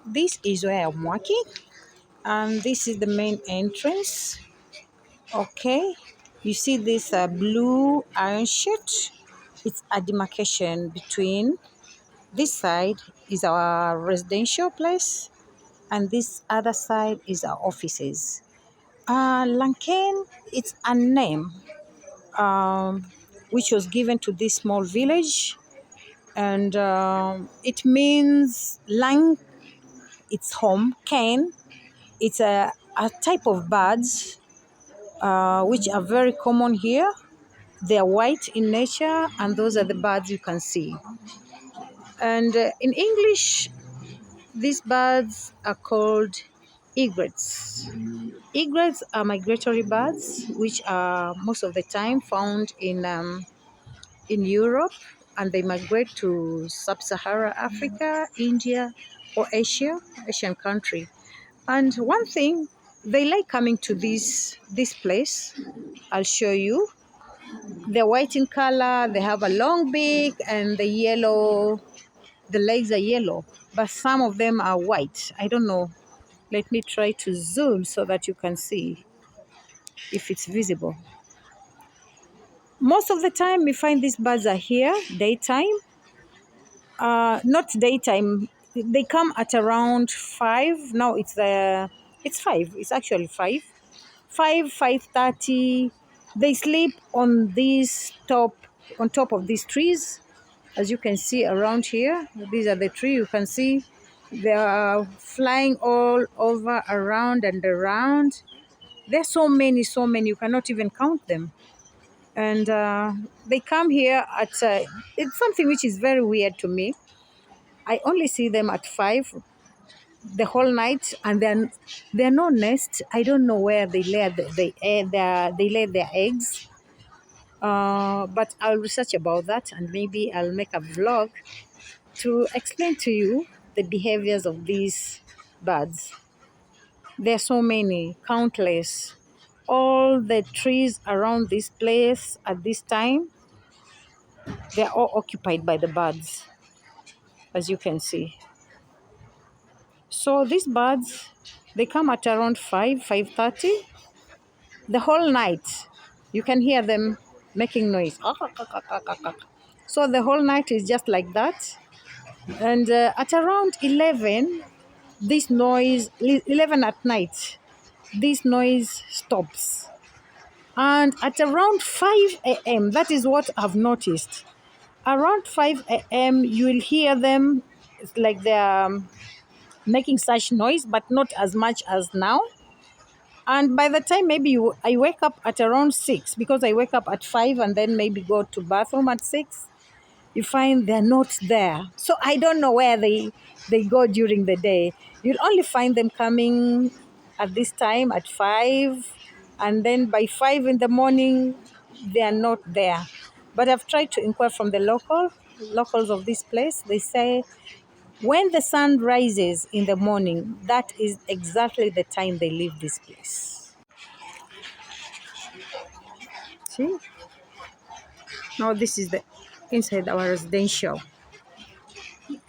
This is where I'm working, and this is the main entrance. Okay, you see this blue iron sheet? It's a demarcation between this side is our residential place, and this other side is our offices. Lankien, it's a name which was given to this small village, and it means Lang, it's home. Ken, it's a type of birds which are very common here. They are white in nature, and those are the birds you can see. And in English, these birds are called egrets. Egrets are migratory birds, which are most of the time found in Europe, and they migrate to sub-Sahara Africa, India, or Asian country. And one thing, they like coming to this place. I'll show you. They're white in color, they have a long beak, and the legs are yellow, but some of them are white. I don't know. Let me try to zoom so that you can see if it's visible. Most of the time we find these birds are here daytime. Not daytime. They come at around 5. Now it's 5. It's actually 5. 5:30. They sleep on on top of these trees. As you can see around here, these are the trees. You can see they are flying all over, around and around. There's so many, you cannot even count them. And they come here at, it's something which is very weird to me. I only see them at 5 the whole night, and then there are no nests. I don't know where they lay their eggs. But I'll research about that, and maybe I'll make a vlog to explain to you the behaviors of these birds. There are so many, countless. All the trees around this place at this time, they're all occupied by the birds, as you can see. So these birds, they come at around 5:30. The whole night, you can hear them making noise. So the whole night is just like that. And at around 11, this noise, 11 at night, this noise stops. And at around 5 a.m., that is what I've noticed. Around 5 a.m., you will hear them like they're making such noise, but not as much as now. And by the time I wake up at around 6, because I wake up at 5 and then maybe go to bathroom at 6, you find they're not there. So I don't know where they go during the day. You'll only find them coming at this time at 5, and then by 5 in the morning, they are not there. But I've tried to inquire from the locals of this place. They say when the sun rises in the morning, that is exactly the time they leave this place. See? Now this is the inside our residential.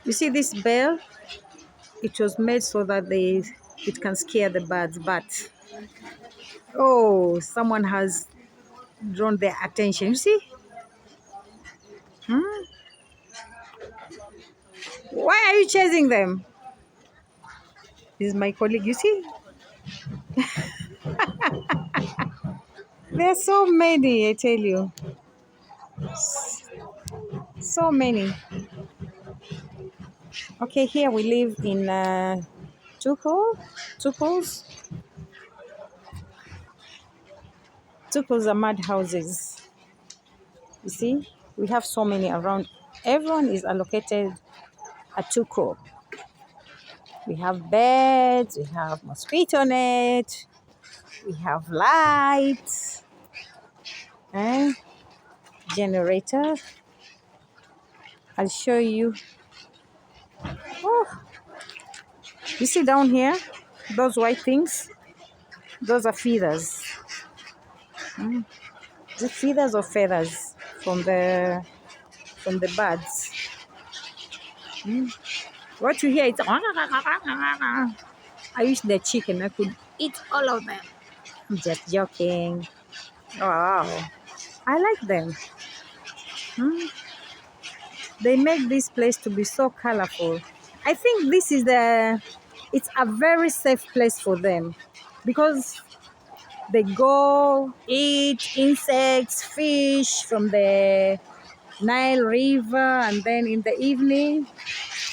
You see this bell? It was made so that it can scare the birds, but oh, someone has drawn their attention. You see? Why are you chasing them? This is my colleague. You see? There are so many, I tell you. So many. Okay, here we live in Tukos. Tukos are mud houses. You see? We have so many around. Everyone is allocated a tuko. We have beds, we have mosquito net, we have lights, generator. I'll show you. Oh, you see down here, those white things? Those are feathers. The feathers or feathers from the birds. What you hear is I wish the chicken I could eat all of them. I'm just joking. Wow, I like them. Hmm? They make this place to be so colorful. I think it's a very safe place for them because they go eat insects, fish from the Nile River, and then in the evening,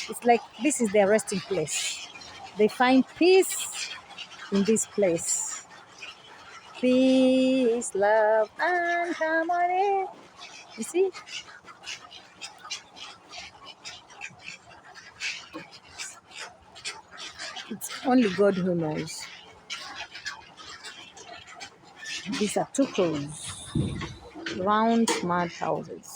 it's like this is their resting place. They find peace in this place. Peace, love, and harmony. You see? It's only God who knows. These are tucos, round mud houses.